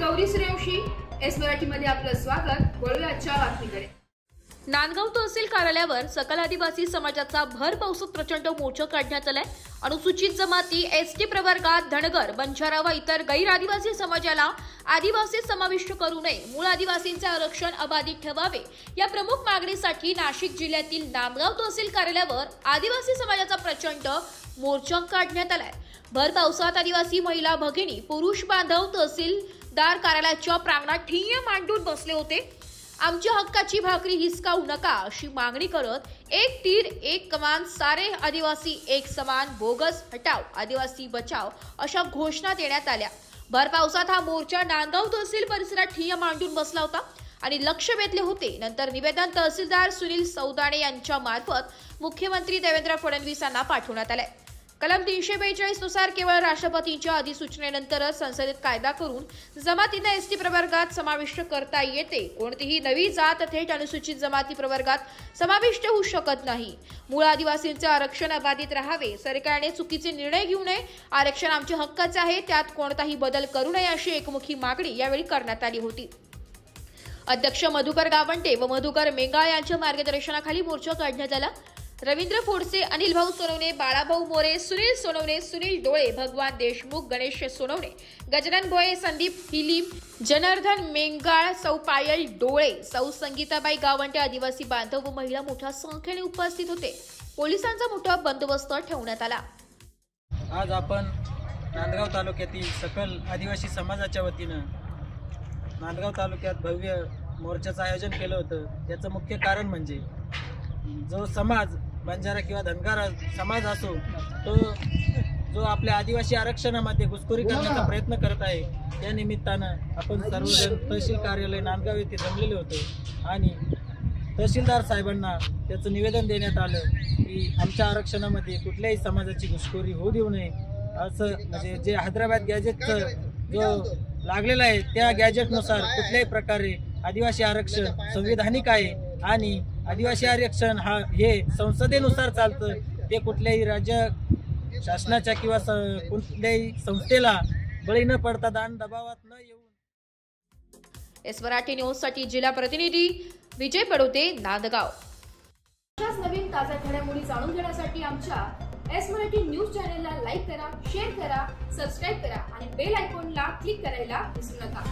Gauri Suryavanshi, S मराठीमध्ये आपलं स्वागत। वळूया आजच्या बातमीकडे। नांदगाव तहसील कार्यालयावर सकल आदिवासी समाजाचा भर पावसात प्रचंड मोर्चा काढण्यात आलाय। अनुसूचित जमाती, एसटी प्रवर्गात, धनगर, बंजारा व इतर गैर आदिवासी समाजाला आदिवासी समाविष्ट करू नये, मूळ आदिवासींचे आरक्षण अबाधित ठेवावे या प्रमुख मागणीसाठी नाशिक जिल्ह्यातील नांदगाव तहसील कार्यालयावर आदिवासी समाजाचा प्रचंड मोर्चा काढण्यात आलाय। भर पावसात आदिवासी महिला भगिनी, पुरुष बांधव तहसीलदार कार्यालयाच्या प्रांगणात ठिय्या मांडून बसले होते। आमच्या हक्काची भाकरी हिसकावू नका अशी मागणी करत एक तीर एक कमान, सारे आदिवासी एक समान, बोगस हटाव, आदिवासी बचाव अशा घोषणा देण्यात आल्या। भर पावसात हा मोर्चा नांदगाव तहसील परिसरात ठिय्या मांडून बसला होता आणि लक्ष वेधले होते। नंतर निवेदन तहसीलदार सुनील सौदाणे यांच्या मार्फत मुख्यमंत्री देवेंद्र फडणवीस यांना पाठवण्यात आले। कलम 342 नुसार केवळ राष्ट्रपतींच्या अधिसूचनेनंतरच संसदेत कायदा करून जमातींना एसटी प्रवर्गात समाविष्ट करता येते। कोणतीही नवी जात थेट अनुसूचित जमाती प्रवर्गात समाविष्ट होऊ शकत नाही। मूळ आदिवासींचे आरक्षण अबाधित राहावे, सरकारने चुकीचे निर्णय घेऊ नये, आरक्षण आमच्या हक्काचे आहे, त्यात कोणताही बदल करू नये अशी एकमुखी मागणी यावेळी करण्यात आली होती। अध्यक्ष मधुकर गावंटे व मधुकर मेंगाळ यांच्या मार्गदर्शनाखाली मोर्चा काढण्यात आला। रवींद्र फोडसे, अनिल भाऊ सोनवणे, बाळाभाऊ मोरे, सुनील सोनवणे, सुनील डोळे, भगवान देशमुख, गणेश सोनवणे, गजानन भोये, संदीप हिलीम, जनार्दन मेंगाळ, सौ पायल डोळे, सौ संगीताबाई गावंटे, आदिवासी बांधव व महिला मोठ्या संख्येने उपस्थित होते। पोलिसांचा मोठा बंदोबस्त ठेवण्यात आला। आज आपण नांदगाव तालुक्यातील सकल आदिवासी समाजाच्या वतीनं नांदगाव तालुक्यात भव्य मोर्चाचं आयोजन केलं होतं। याचं मुख्य कारण म्हणजे जो समाज बंजारा किंवा धनगर समाज असो, तो जो आपल्या आदिवासी आरक्षणामध्ये घुसखोरी करण्याचा प्रयत्न करत आहे, त्या निमित्तानं आपण सर्वजण तहसील कार्यालय नांदगाव येथे जमलेले होतो आणि तहसीलदार साहेबांना त्याचं निवेदन देण्यात आलं की आमच्या आरक्षणामध्ये कुठल्याही समाजाची घुसखोरी होऊ देऊ नये असं। म्हणजे जे हैदराबाद गॅजेटचं जो लागलेलं आहे त्या गॅजेटनुसार कुठल्याही प्रकारे आदिवासी आरक्षण संविधानिक आहे आणि आदिवासी आरक्षण हे संसदेनुसार चालतं। ते कुठल्याही राज्य शासनाच्या किंवा कुठल्याही संस्थेला बळी न पडता दान दबावात न येऊन। एस मराठी न्यूज साठी जिल्हा प्रतिनिधी विजय पडोते, नांदगाव। अशाच नवीन ताज्या घडामोडी जाणून घेण्यासाठी आमच्या एस मराठी न्यूज चॅनलला लाईक करा, शेअर करा, सबस्क्राईब करा आणि बेल आयकॉनला क्लिक करायला विसरू नका।